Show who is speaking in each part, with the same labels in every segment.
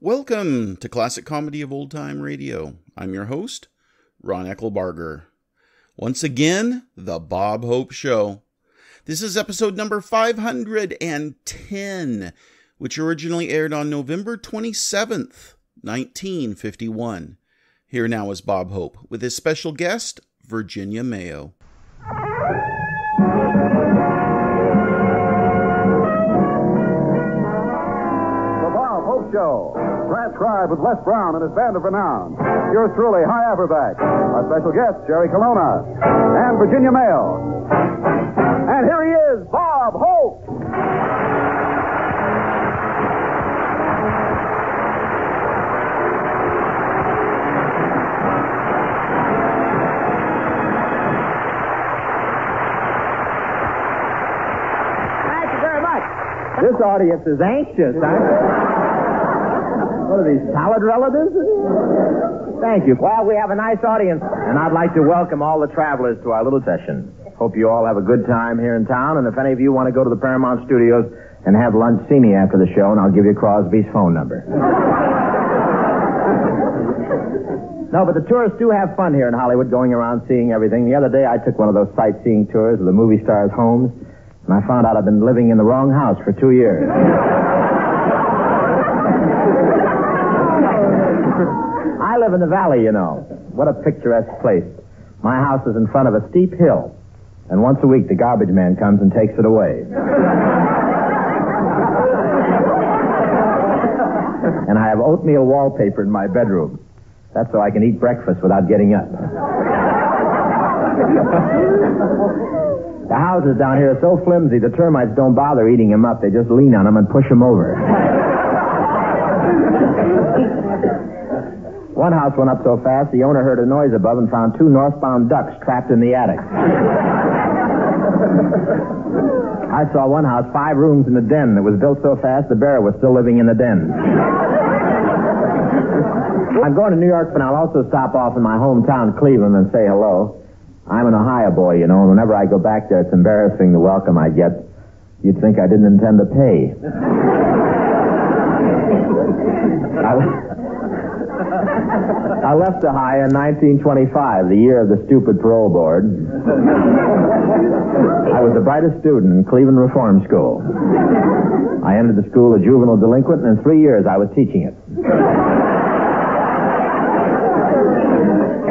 Speaker 1: Welcome to Classic Comedy of Old Time Radio. I'm your host, Ron Eckelbarger. Once again, The Bob Hope Show. This is episode number 510, which originally aired on November 27th, 1951. Here now is Bob Hope with his special guest, Virginia Mayo.
Speaker 2: The Bob Hope Show. Transcribed with Les Brown and his band of renown. Yours truly, High Averback. Our special guest, Jerry Colonna. And Virginia Mayo. And here he is, Bob Hope.
Speaker 3: Thank you very much. This audience is anxious, What are these, salad relatives? Thank you. Well, we have a nice audience, and I'd like to welcome all the travelers to our little session. Hope you all have a good time here in town, and if any of you want to go to the Paramount Studios and have lunch, see me after the show, and I'll give you Crosby's phone number. No, but the tourists do have fun here in Hollywood, going around seeing everything. The other day, I took one of those sightseeing tours of the movie stars' homes, and I found out I've been living in the wrong house for 2 years. I live in the valley, you know. What a picturesque place. My house is in front of a steep hill, and once a week the garbage man comes and takes it away. And I have oatmeal wallpaper in my bedroom. That's so I can eat breakfast without getting up. The houses down here are so flimsy, the termites don't bother eating them up. They just lean on them and push them over. One house went up so fast, the owner heard a noise above and found 2 northbound ducks trapped in the attic. I saw one house, 5 rooms in the den that was built so fast the bear was still living in the den. I'm going to New York, but I'll also stop off in my hometown, Cleveland, and say hello. I'm an Ohio boy, you know, and whenever I go back there, it's embarrassing the welcome I get. You'd think I didn't intend to pay. I left Ohio in 1925, the year of the stupid parole board. I was the brightest student in Cleveland Reform School. I entered the school a juvenile delinquent, and in 3 years I was teaching it.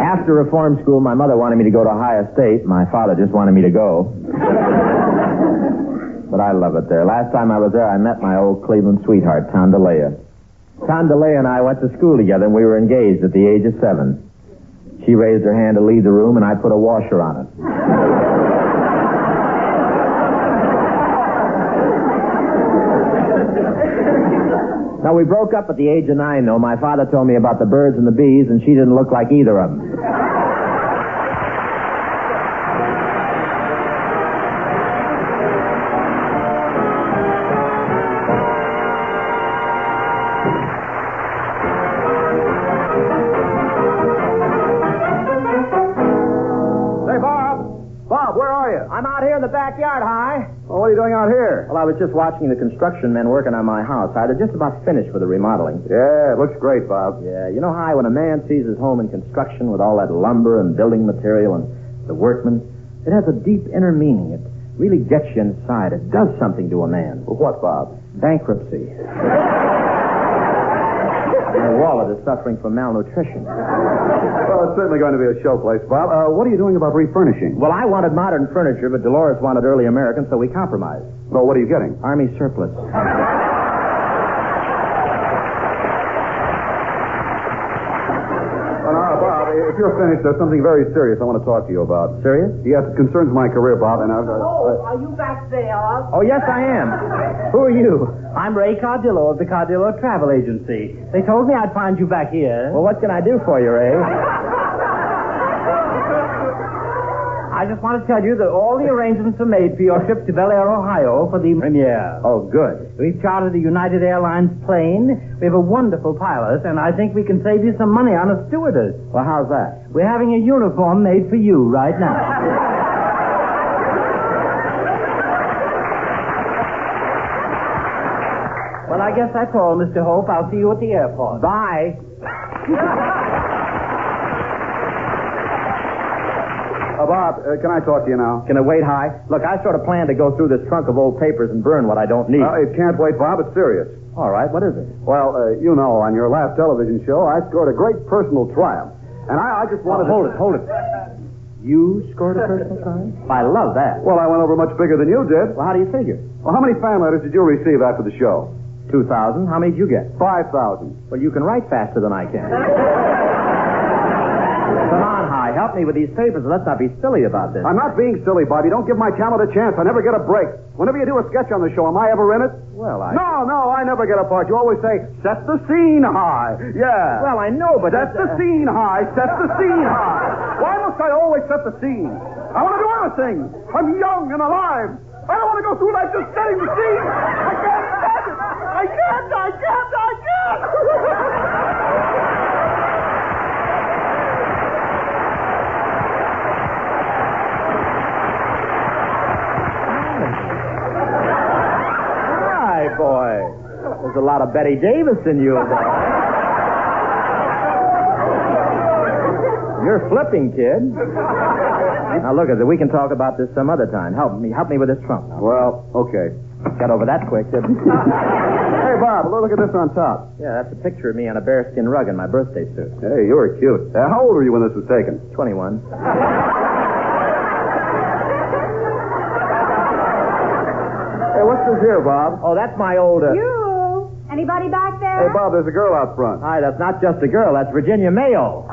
Speaker 3: After reform school, my mother wanted me to go to Ohio State. My father just wanted me to go. But I love it there. Last time I was there, I met my old Cleveland sweetheart, Tondalea. Tondalea and I went to school together, and we were engaged at the age of 7. She raised her hand to leave the room, and I put a washer on it. Now, we broke up at the age of 9, though. My father told me about the birds and the bees, and she didn't look like either of them. I'm out here in the backyard, Hi.
Speaker 2: Well, what are you doing out here?
Speaker 3: Well, I was just watching the construction men working on my house. They're just about finished with the remodeling.
Speaker 2: Yeah, it looks great, Bob.
Speaker 3: Yeah, you know, Hi, when a man sees his home in construction with all that lumber and building material and the workmen, it has a deep inner meaning. It really gets you inside. It does something to a man.
Speaker 2: Well, what, Bob?
Speaker 3: Bankruptcy. My wallet is suffering from malnutrition.
Speaker 2: Well, it's certainly going to be a showplace, Bob. What are you doing about refurnishing?
Speaker 3: Well, I wanted modern furniture, but Dolores wanted early American, so we compromised.
Speaker 2: Well, what are you getting?
Speaker 3: Army surplus.
Speaker 2: Bob, if you're finished, there's something very serious I want to talk to you about.
Speaker 3: Serious?
Speaker 2: Yes, it concerns my career, Bob, and
Speaker 4: are you back there?
Speaker 3: Oh, yes, I am. Who are you? I'm Ray Cardillo of the Cardillo Travel Agency. They told me I'd find you back here. Well, what can I do for you, Ray? I just want to tell you that all the arrangements are made for your trip to Bel Air, Ohio for the premiere.
Speaker 2: Oh, good.
Speaker 3: We've chartered a United Airlines plane. We have a wonderful pilot, and I think we can save you some money on a stewardess.
Speaker 2: Well, how's that?
Speaker 3: We're having a uniform made for you right now.
Speaker 5: Well, I guess that's all, Mr. Hope. I'll see you at the airport.
Speaker 3: Bye.
Speaker 2: Bob, can I talk to you now?
Speaker 3: Can it wait, High? Look, I sort of plan to go through this trunk of old papers and burn what I don't need.
Speaker 2: It can't wait, Bob. It's serious.
Speaker 3: All right, what is it?
Speaker 2: Well, you know, on your last television show, I scored a great personal triumph. And I just wanted
Speaker 3: Hold it. You scored a personal triumph? I love that.
Speaker 2: Well, I went over much bigger than you did.
Speaker 3: Well, how do you figure?
Speaker 2: Well, how many fan letters did you receive after the show?
Speaker 3: 2,000. How many did you get?
Speaker 2: 5,000.
Speaker 3: Well, you can write faster than I can. Come on, High. Help me with these papers. Let's not be silly about this.
Speaker 2: I'm not being silly, Bob. You don't give my talent a chance. I never get a break. Whenever you do a sketch on the show, am I ever in it?
Speaker 3: Well,
Speaker 2: No, I never get a part. You always say, set the scene high. Yeah.
Speaker 3: Well, I know, but
Speaker 2: Set the scene high. Set the scene high. Why must I always set the scene? I want to do everything. I'm young and alive. I don't want to go through life just setting the scene. I can't stand it. I can't.
Speaker 3: Hi, boy. There's a lot of Betty Davis in you, boy. You're flipping, kid. Now, look, we can talk about this some other time. Help me with this trunk. Now.
Speaker 2: Well, okay.
Speaker 3: Got over that quick, didn't you?
Speaker 2: Hey, Bob, look at this on top.
Speaker 3: Yeah, that's a picture of me on a bearskin rug in my birthday suit.
Speaker 2: Hey, you were cute. How old were you when this was taken?
Speaker 3: 21.
Speaker 2: Hey, what's this here, Bob?
Speaker 3: Oh, that's my old...
Speaker 4: You? Anybody back there?
Speaker 2: Hey, Bob, there's a girl out front.
Speaker 3: Hi, that's not just a girl. That's Virginia Mayo.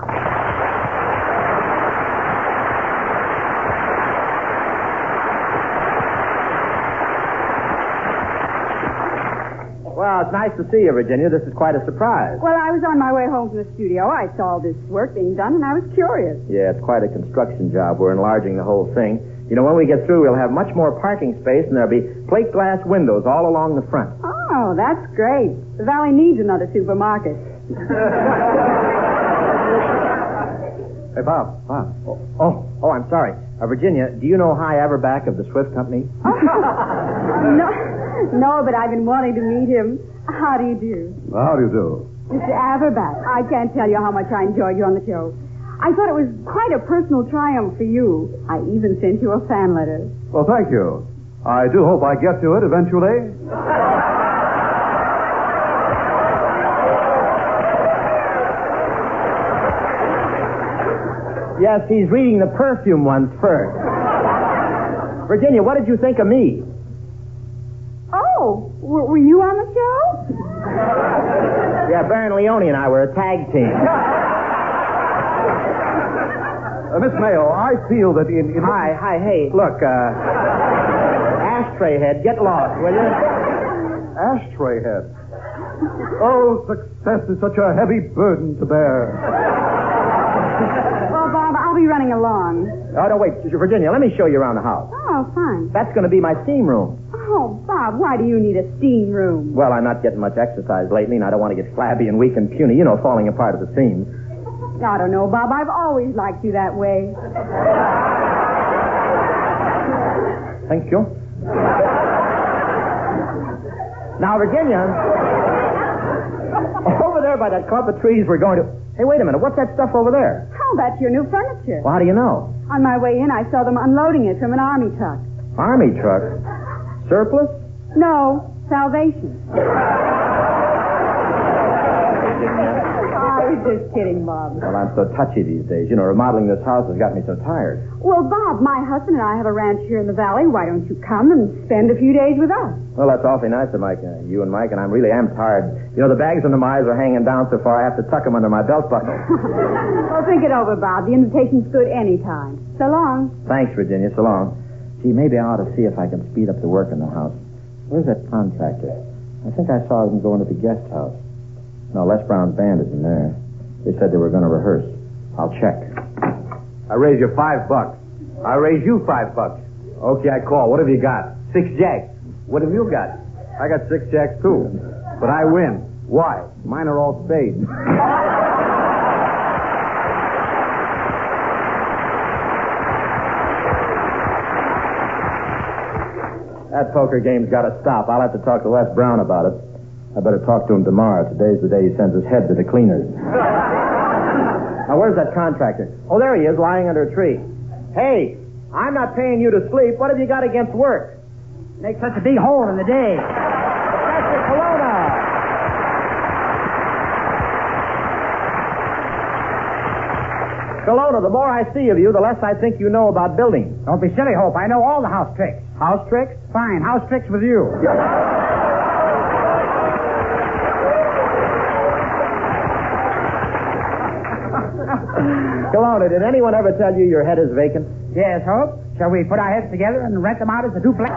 Speaker 3: Well, it's nice to see you, Virginia. This is quite a surprise.
Speaker 4: Well, I was on my way home from the studio. I saw all this work being done, and I was curious.
Speaker 3: Yeah, it's quite a construction job. We're enlarging the whole thing. You know, when we get through, we'll have much more parking space, and there'll be plate glass windows all along the front.
Speaker 4: Oh, that's great. The Valley needs another supermarket.
Speaker 2: Hey, Bob.
Speaker 3: Oh, I'm sorry. Virginia, do you know High Everback of the Swift Company?
Speaker 4: No, but I've been wanting to meet him. How do you do?
Speaker 2: How do you do?
Speaker 4: Mr. Averback, I can't tell you how much I enjoyed you on the show. I thought it was quite a personal triumph for you. I even sent you a fan letter.
Speaker 2: Well, thank you. I do hope I get to it eventually.
Speaker 3: Yes, he's reading the perfume ones first. Virginia, what did you think of me?
Speaker 4: Oh, were you on the show?
Speaker 3: Yeah, Baron Leone and I were a tag team.
Speaker 2: Miss Mayo, I feel that in...
Speaker 3: Hi, hey, look, ashtray head, get lost, will you?
Speaker 2: Ashtray head. Oh, success is such a heavy burden to bear.
Speaker 4: Well, Bob, I'll be running along.
Speaker 3: Oh, no, wait, Virginia, let me show you around the house.
Speaker 4: Oh, fine.
Speaker 3: That's going to be my steam room.
Speaker 4: Oh, Bob, why do you need a steam room?
Speaker 3: Well, I'm not getting much exercise lately, and I don't want to get flabby and weak and puny, you know, falling apart at the seams.
Speaker 4: I don't know, Bob. I've always liked you that way.
Speaker 3: Thank you. Now, Virginia, over there by that clump of trees we're going to... Hey, wait a minute. What's that stuff over there?
Speaker 4: Oh, that's your new furniture.
Speaker 3: Well, how do you know?
Speaker 4: On my way in, I saw them unloading it from an army truck.
Speaker 3: Army truck? Surplus?
Speaker 4: No, Salvation. I was just kidding, Bob.
Speaker 3: Well, I'm so touchy these days. You know, remodeling this house has got me so tired.
Speaker 4: Well, Bob, my husband and I have a ranch here in the valley. Why don't you come and spend a few days with us?
Speaker 3: Well, that's awfully nice of Mike, you and Mike, and I really am tired. You know, the bags under my eyes are hanging down so far I have to tuck them under my belt buckle.
Speaker 4: Well, think it over, Bob. The invitation's good any time. So long.
Speaker 3: Thanks, Virginia. So long. Gee, maybe I ought to see if I can speed up the work in the house. Where's that contractor? I think I saw him go into the guest house. No, Les Brown's band isn't there. They said they were going to rehearse. I'll check.
Speaker 5: I raise you $5. I raise you $5. Okay, I call. What have you got? 6 jacks. What have you got? I got 6 jacks, too. But I win. Why? Mine are all spades.
Speaker 3: That poker game's got to stop. I'll have to talk to Les Brown about it. I better talk to him tomorrow. Today's the day he sends his head to the cleaners. Now, where's that contractor? Oh, there he is, lying under a tree. Hey, I'm not paying you to sleep. What have you got against work?
Speaker 6: Make such a big hole in the day.
Speaker 3: Professor Colonna! Colonna, the more I see of you, the less I think you know about building.
Speaker 6: Don't be silly, Hope. I know all the house tricks.
Speaker 3: House tricks?
Speaker 6: Fine, house tricks with you.
Speaker 3: Colonna, did anyone ever tell you your head is vacant?
Speaker 6: Yes, Hope. Shall we put our heads together and rent them out as a duplex?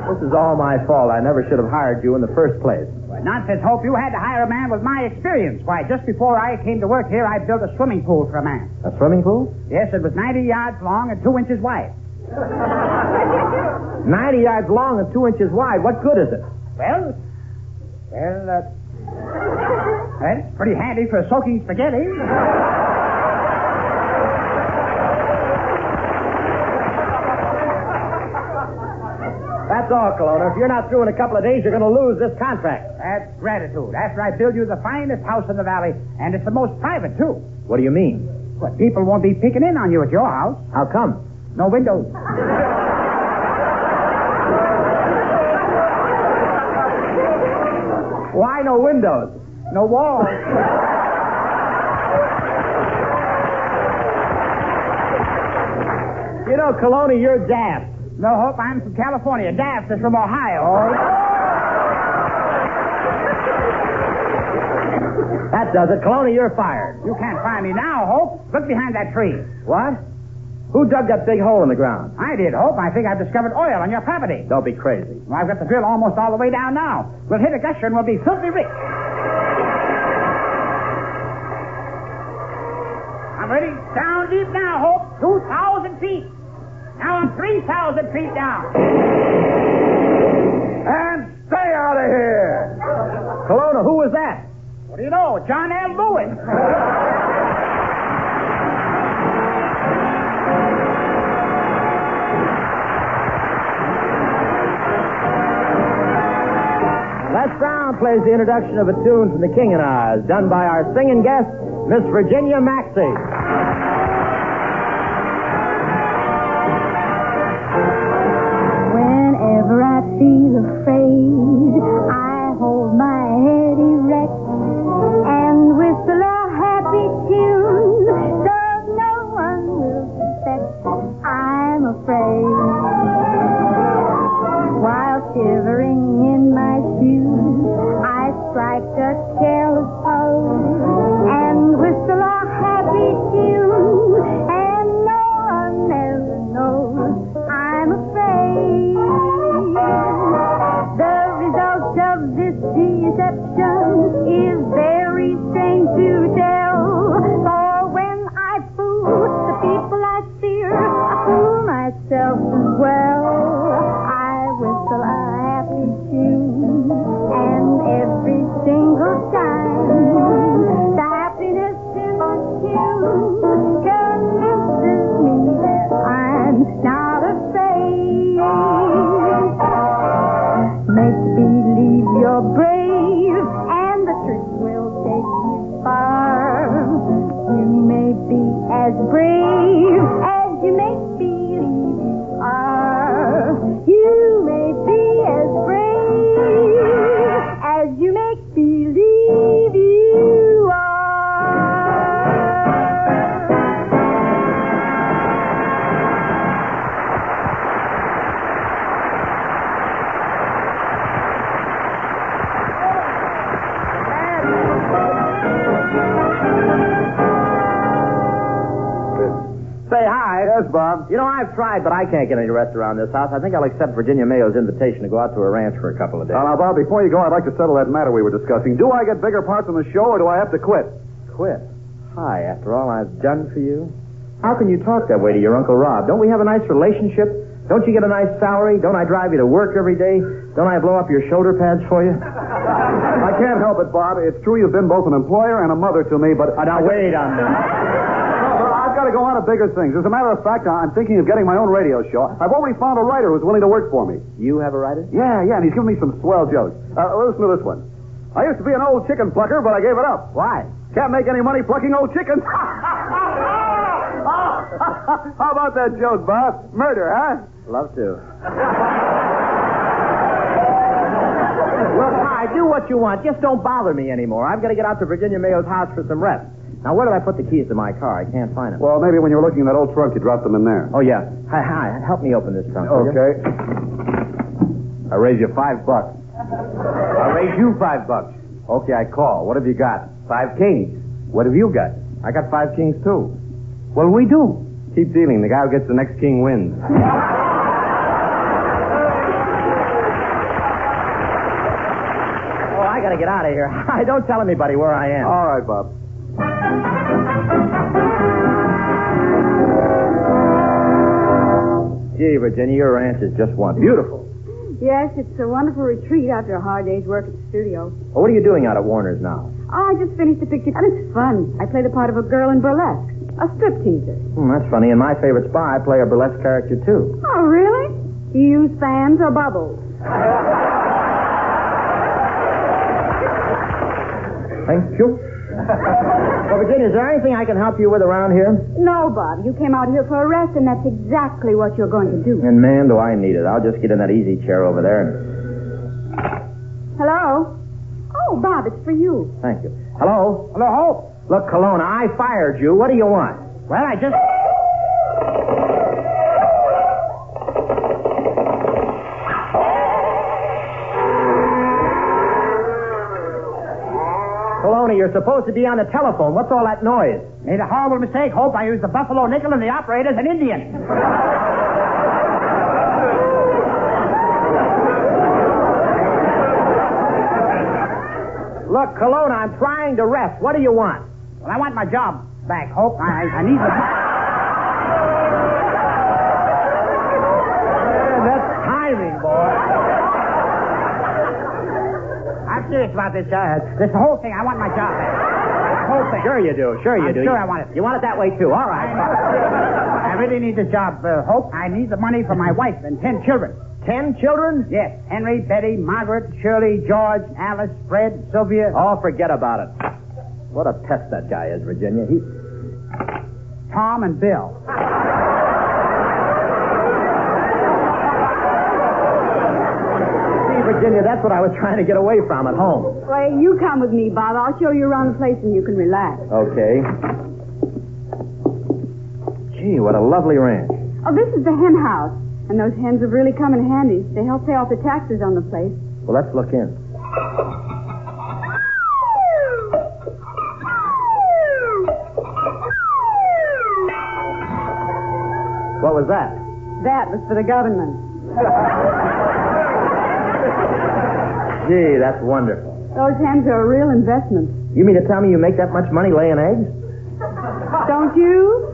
Speaker 3: This is all my fault. I never should have hired you in the first place.
Speaker 6: Nonsense, Hope. You had to hire a man with my experience. Why, just before I came to work here, I built a swimming pool for a man.
Speaker 3: A swimming pool?
Speaker 6: Yes, it was 90 yards long and 2 inches wide.
Speaker 3: 90 yards long and 2 inches wide. What good is it?
Speaker 6: Well, it's pretty handy for soaking spaghetti.
Speaker 3: That's all, Colonna. If you're not through in a couple of days, you're going to lose this contract.
Speaker 6: That's gratitude. After I build you the finest house in the valley, and it's the most private, too.
Speaker 3: What do you mean?
Speaker 6: Well, people won't be peeking in on you at your house.
Speaker 3: How come?
Speaker 6: No windows.
Speaker 3: Why no windows?
Speaker 6: No walls.
Speaker 3: You know, Colonna, you're daft.
Speaker 6: No, Hope, I'm from California. Daft is from Ohio.
Speaker 3: That does it. Colonna, you're fired.
Speaker 6: You can't find me now, Hope. Look behind that tree.
Speaker 3: What? Who dug that big hole in the ground?
Speaker 6: I did, Hope. I think I've discovered oil on your property.
Speaker 3: Don't be crazy.
Speaker 6: Well, I've got the drill almost all the way down now. We'll hit a gusher and we'll be filthy rich. I'm ready. Down deep now, Hope. 2,000 feet. Now I'm 3,000 feet down.
Speaker 5: And stay out of here!
Speaker 3: Colonna, who was that?
Speaker 6: What do you know? John L. Lewis.
Speaker 3: Les Brown plays the introduction of a tune from The King and Oz, done by our singing guest, Miss Virginia Maxey.
Speaker 7: Whenever I feel afraid, I hold my head erect and whistle a happy tune, so no one will suspect I'm afraid. While shivering in my shoes, I strike a careless pose and whistle a happy tune, and no one ever knows I'm afraid. The result of this deception is very strange to tell, for when I fool the people I fear, I fool myself as well. I whistle a happy tune, and every single time the happiness in the tune convinces me that I'm not afraid. Make believe you're brave, and the truth will take you far. You may be as brave as you make believe you are. You may be as brave as you make believe you are.
Speaker 3: Say hi.
Speaker 5: Yes, Bob.
Speaker 3: You know, I've tried, but I can't get any rest around this house. I think I'll accept Virginia Mayo's invitation to go out to her ranch for a couple of days.
Speaker 5: Now, Bob, before you go, I'd like to settle that matter we were discussing. Do I get bigger parts on the show, or do I have to quit?
Speaker 3: Quit? Hi, after all I've done for you? How can you talk that way to your Uncle Rob? Don't we have a nice relationship? Don't you get a nice salary? Don't I drive you to work every day? Don't I blow up your shoulder pads for you?
Speaker 5: I can't help it, Bob. It's true you've been both an employer and a mother to me, but...
Speaker 3: Now, wait a minute.
Speaker 5: I've got
Speaker 2: got to go on to bigger things. As a matter of fact, I'm thinking of getting my own radio show. I've already found a writer who's willing to work for me.
Speaker 3: You have a writer?
Speaker 2: Yeah, and he's giving me some swell jokes. Listen to this one. I used to be an old chicken plucker, but I gave it up.
Speaker 3: Why?
Speaker 2: Can't make any money plucking old chickens. How about that joke, Bob? Murder, huh?
Speaker 3: Love to. Look, I do what you want. Just don't bother me anymore. I've got to get out to Virginia Mayo's house for some rest. Now, where did I put the keys to my car? I can't find them.
Speaker 2: Well, maybe when you were looking in that old trunk, you dropped them in there.
Speaker 3: Oh, yeah. Hi. Help me open this trunk, will you?
Speaker 2: Okay.
Speaker 5: I raise you $5. I raise you $5. Okay, I call. What have you got? 5 kings. What have you got? I got 5 kings, too. Well, we do. Keep dealing. The guy who gets the next king wins.
Speaker 3: Oh, I got to get out of here. Don't tell anybody where I am.
Speaker 2: All right, Bob.
Speaker 3: Gee, Virginia, your ranch is just one. Beautiful.
Speaker 4: Yes, it's a wonderful retreat after a hard day's work at the studio.
Speaker 3: Well, what are you doing out at Warner's now?
Speaker 4: Oh, I just finished a picture, and it's fun. I play the part of a girl in burlesque, a stripteaser.
Speaker 3: That's funny. In my favorite spa, I play a burlesque character, too.
Speaker 4: Oh, really? Do you use fans or bubbles?
Speaker 3: Thank you. Well, Virginia, is there anything I can help you with around here?
Speaker 4: No, Bob. You came out here for a rest, and that's exactly what you're going to do.
Speaker 3: And, man, do I need it. I'll just get in that easy chair over there and...
Speaker 4: Hello? Oh, Bob, it's for you.
Speaker 3: Thank you. Hello?
Speaker 6: Hello, Hope.
Speaker 3: Look, Kelowna, I fired you. What do you want?
Speaker 6: Well, I just...
Speaker 3: Kelowna, you're supposed to be on the telephone. What's all that noise?
Speaker 6: Made a horrible mistake, Hope. I used the Buffalo nickel and the operator's an Indian.
Speaker 3: Look, Kelowna, I'm trying to rest. What do you want?
Speaker 6: Well, I want my job back, Hope. I need the...
Speaker 3: That's timing, boy.
Speaker 6: I'm serious about this, this whole thing. I want my job back. The whole thing.
Speaker 3: Sure you do. Sure you
Speaker 6: I'm
Speaker 3: do.
Speaker 6: sure I want it.
Speaker 3: You want it that way, too. All right.
Speaker 6: I really need this job, Hope. I need the money for my wife and 10 children.
Speaker 3: 10 children?
Speaker 6: Yes. Henry, Betty, Margaret, Shirley, George, Alice, Fred, Sylvia.
Speaker 3: Oh, forget about it. What a pest that guy is, Virginia.
Speaker 6: Tom and Bill.
Speaker 3: See, Virginia, that's what I was trying to get away from at home.
Speaker 4: Well, you come with me, Bob. I'll show you around the place and you can relax.
Speaker 3: Okay. Gee, what a lovely ranch.
Speaker 4: Oh, this is the hen house. And those hens have really come in handy. They help pay off the taxes on the place.
Speaker 3: Well, let's look in. What was that?
Speaker 4: That was for the government.
Speaker 3: Gee, that's wonderful.
Speaker 4: Those hens are a real investment.
Speaker 3: You mean to tell me you make that much money laying eggs?
Speaker 4: Don't you?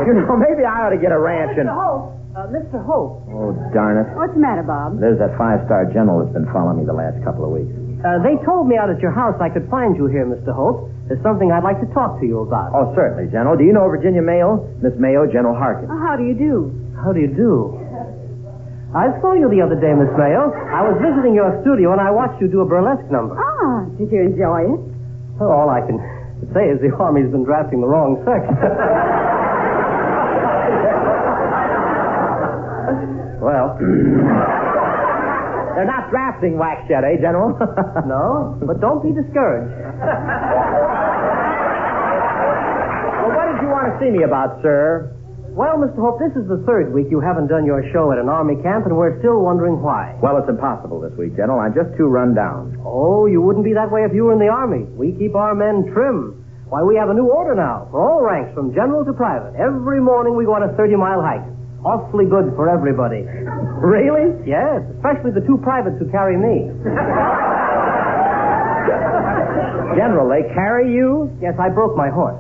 Speaker 3: You know, maybe I ought to get a ranch and...
Speaker 4: Mr. Hope.
Speaker 3: Oh, darn it.
Speaker 4: What's the matter, Bob?
Speaker 3: There's that 5-star general that's been following me the last couple of weeks.
Speaker 8: They told me out at your house I could find you here, Mr. Hope. There's something I'd like to talk to you about.
Speaker 3: Oh, certainly, General. Do you know Virginia Mayo? Miss Mayo, General Harkin.
Speaker 4: How do you do?
Speaker 8: How do you do? I saw you the other day, Miss Mayo. I was visiting your studio, and I watched you do a burlesque number.
Speaker 4: Ah, did you enjoy it?
Speaker 8: Well, all I can say is the Army's been drafting the wrong sex.
Speaker 3: Well, they're not drafting wax yet, eh, General?
Speaker 8: No, but don't be discouraged.
Speaker 3: Well, what did you want to see me about, sir?
Speaker 8: Well, Mr. Hope, this is the 3rd week you haven't done your show at an Army camp, and we're still wondering why.
Speaker 3: Well, it's impossible this week, General. I'm just too run down.
Speaker 8: Oh, you wouldn't be that way if you were in the Army. We keep our men trim. Why, we have a new order now for all ranks, from general to private. Every morning we go on a 30-mile hike. Awfully good for everybody.
Speaker 3: Really?
Speaker 8: Yes, especially the 2 privates who carry me.
Speaker 3: General, they carry you?
Speaker 8: Yes, I broke my horse.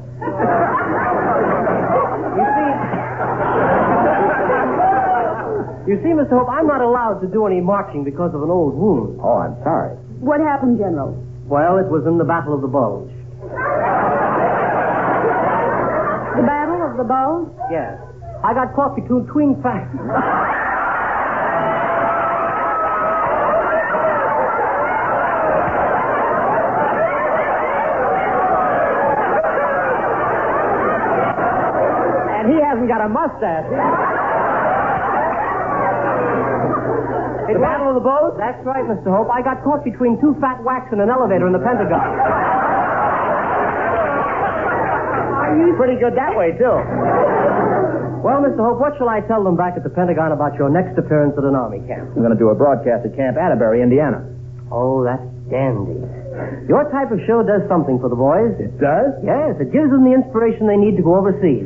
Speaker 8: You see, Mr. Hope, I'm not allowed to do any marching because of an old wound.
Speaker 3: Oh, I'm sorry.
Speaker 4: What happened, General?
Speaker 8: Well, it was in the Battle of the Bulge.
Speaker 4: The Battle of the Bulge?
Speaker 8: Yes. I got caught between facts.
Speaker 3: And he hasn't got a mustache.
Speaker 8: The Battle of the Bulge? That's right, Mr. Hope. I got caught between two fat whacks in an elevator in the Pentagon.
Speaker 3: Pretty good that way, too.
Speaker 8: Well, Mr. Hope, what shall I tell them back at the Pentagon about your next appearance at an Army camp?
Speaker 3: I'm going to do a broadcast at Camp Atterbury, Indiana.
Speaker 8: Oh, that's dandy. Your type of show does something for the boys.
Speaker 3: It does?
Speaker 8: Yes, it gives them the inspiration they need to go overseas.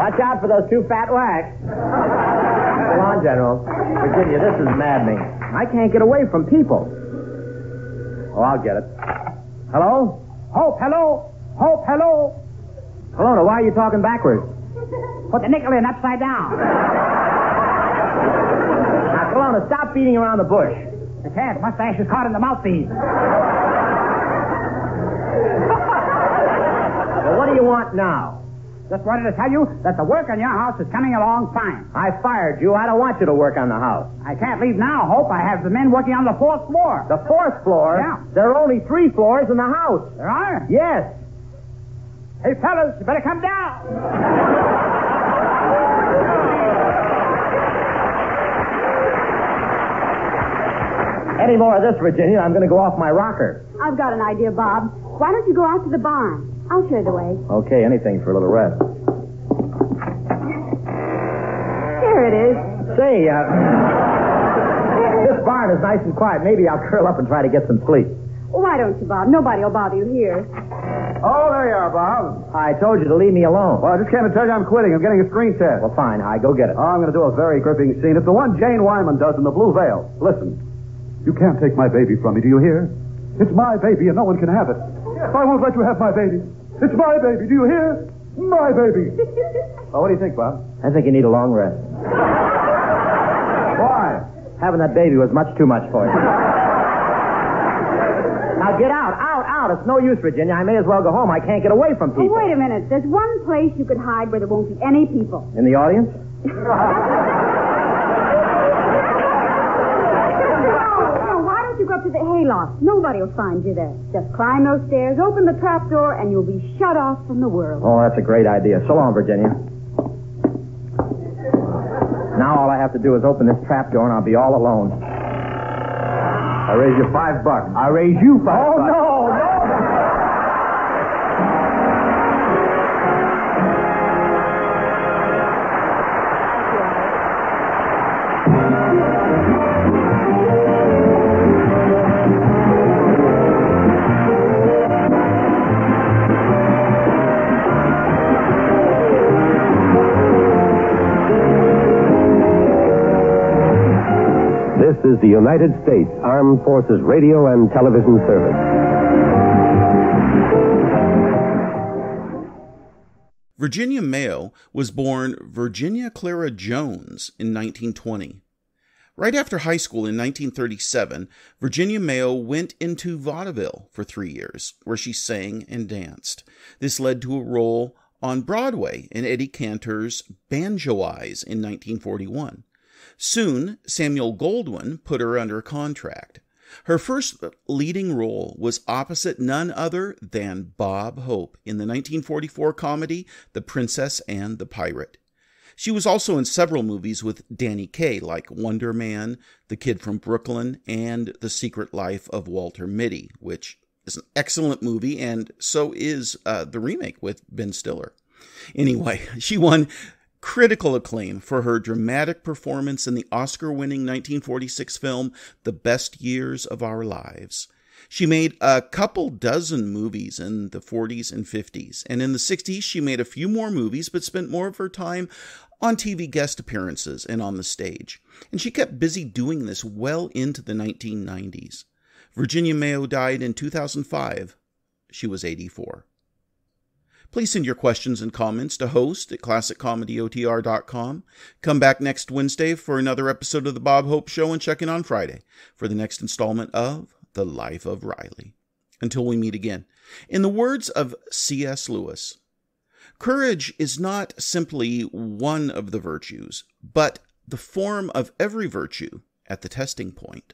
Speaker 3: Watch out for those two fat whacks. Come on, General. Virginia, this is maddening. I can't get away from people. Oh, I'll get it. Hello?
Speaker 6: Hope, hello. Hope, hello.
Speaker 3: Hello, why are you talking backwards?
Speaker 6: Put the nickel in upside down.
Speaker 3: Now, Kelowna, stop beating around the bush.
Speaker 6: The cat mustache is caught in the mouthpiece.
Speaker 3: Well, what do you want now?
Speaker 6: Just wanted to tell you that the work on your house is coming along fine.
Speaker 3: I fired you. I don't want you to work on the house.
Speaker 6: I can't leave now, Hope. I have the men working on the fourth floor.
Speaker 3: The fourth floor?
Speaker 6: Yeah.
Speaker 3: There are only 3 floors in the house.
Speaker 6: There are?
Speaker 3: Yes.
Speaker 6: Hey, fellas, you better come down.
Speaker 3: Any more of this, Virginia, I'm going to go off my rocker.
Speaker 4: I've got an idea, Bob. Why don't you go out to the barn? I'll show you the way.
Speaker 3: Okay, anything for a little rest.
Speaker 4: Here it is.
Speaker 3: Say, this barn is nice and quiet. Maybe I'll curl up and try to get some sleep.
Speaker 4: Well, why don't you, Bob? Nobody will bother you here.
Speaker 5: Oh, there you are, Bob.
Speaker 3: I told you to leave me alone.
Speaker 5: Well, I just came to tell you I'm quitting. I'm getting a screen test.
Speaker 3: Well, fine, Hi, go get it.
Speaker 5: Oh, I'm going to do a very gripping scene. It's the one Jane Wyman does in The Blue Veil. Listen. You can't take my baby from me, do you hear? It's my baby, and no one can have it. I won't let you have my baby. It's my baby, do you hear? My baby. Oh, what do you think, Bob?
Speaker 3: I think you need a long rest.
Speaker 5: Why?
Speaker 3: Having that baby was much too much for you. Now get out. It's no use, Virginia. I may as well go home. I can't get away from people.
Speaker 4: Oh, wait a minute. There's one place you could hide where there won't be any people.
Speaker 3: In the audience?
Speaker 4: No, why don't you go up to the hayloft? Nobody will find you there. Just climb those stairs, open the trap door, and you'll be shut off from the world.
Speaker 3: Oh, that's a great idea. So long, Virginia. Now all I have to do is open this trap door, and I'll be all alone.
Speaker 5: I raise you $5. I raise you $5.
Speaker 3: Oh, no.
Speaker 9: This is the United States Armed Forces Radio and Television Service.
Speaker 1: Virginia Mayo was born Virginia Clara Jones in 1920. Right after high school in 1937, Virginia Mayo went into vaudeville for 3 years, where she sang and danced. This led to a role on Broadway in Eddie Cantor's Banjo Eyes in 1941. Soon, Samuel Goldwyn put her under contract. Her first leading role was opposite none other than Bob Hope in the 1944 comedy The Princess and the Pirate. She was also in several movies with Danny Kaye, like Wonder Man, The Kid from Brooklyn, and The Secret Life of Walter Mitty, which is an excellent movie, and so is the remake with Ben Stiller. Anyway, she won critical acclaim for her dramatic performance in the Oscar-winning 1946 film The Best Years of Our Lives. She made a couple dozen movies in the 40s and 50s, and in the 60s she made a few more movies but spent more of her time on TV guest appearances and on the stage. And she kept busy doing this well into the 1990s. Virginia Mayo died in 2005. She was 84. Please send your questions and comments to host@classiccomedyotr.com. Come back next Wednesday for another episode of The Bob Hope Show, and check in on Friday for the next installment of The Life of Riley. Until we meet again, in the words of C.S. Lewis, courage is not simply one of the virtues, but the form of every virtue at the testing point.